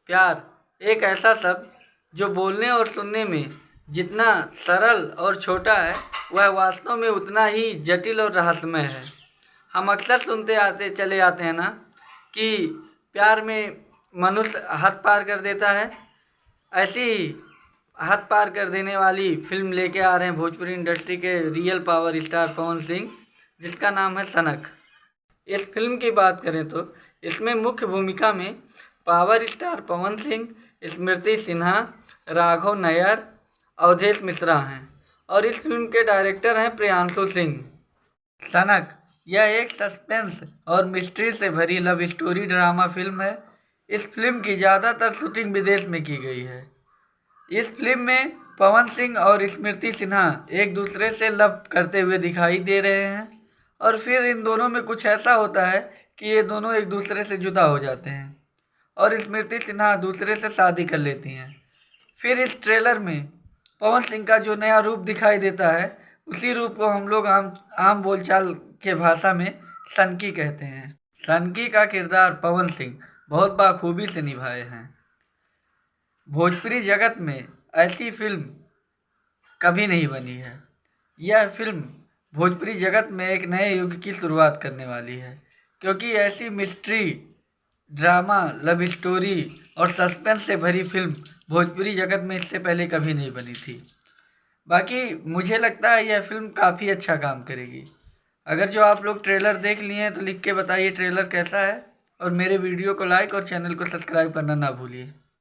प्यार एक ऐसा शब्द जो बोलने और सुनने में जितना सरल और छोटा है, वह वास्तव में उतना ही जटिल और रहस्यमय है। हम अक्सर सुनते आते चले आते हैं ना कि प्यार में मनुष्य हद पार कर देता है। ऐसी ही हद पार कर देने वाली फिल्म लेके आ रहे हैं भोजपुरी इंडस्ट्री के real power star Pawan Singh, जिसका नाम है सनक। इस फिल्म की बात करें तो इसमें मुख्य भूमिका में पावर स्टार पवन सिंह, स्मृति सिन्हा, राघव नायर, अवधेश मिश्रा हैं और इस फिल्म के डायरेक्टर हैं प्रियांशु सिंह। सनक यह एक सस्पेंस और मिस्ट्री से भरी लव स्टोरी ड्रामा फिल्म है। इस फिल्म की ज़्यादातर शूटिंग विदेश में की गई है। इस फिल्म में पवन सिंह और स्मृति सिन्हा एक दूसरे से लव करते हुए दिखाई दे रहे हैं और फिर इन दोनों में कुछ ऐसा होता है कि ये दोनों एक दूसरे से जुदा हो जाते हैं और स्मृति सिन्हा दूसरे से शादी कर लेती हैं। फिर इस ट्रेलर में पवन सिंह का जो नया रूप दिखाई देता है, उसी रूप को हम लोग आम बोलचाल के भाषा में सनकी कहते हैं। सनकी का किरदार पवन सिंह बहुत बाखूबी से निभाए हैं। भोजपुरी जगत में ऐसी फिल्म कभी नहीं बनी है। यह फिल्म भोजपुरी जगत में एक नए युग की शुरुआत करने वाली है, क्योंकि ऐसी मिस्ट्री, ड्रामा, लव स्टोरी और सस्पेंस से भरी फिल्म भोजपुरी जगत में इससे पहले कभी नहीं बनी थी। बाकी मुझे लगता है यह फिल्म काफ़ी अच्छा काम करेगी। अगर जो आप लोग ट्रेलर देख लिए हैं तो लिख के बताइए ट्रेलर कैसा है, और मेरे वीडियो को लाइक और चैनल को सब्सक्राइब करना ना भूलिए।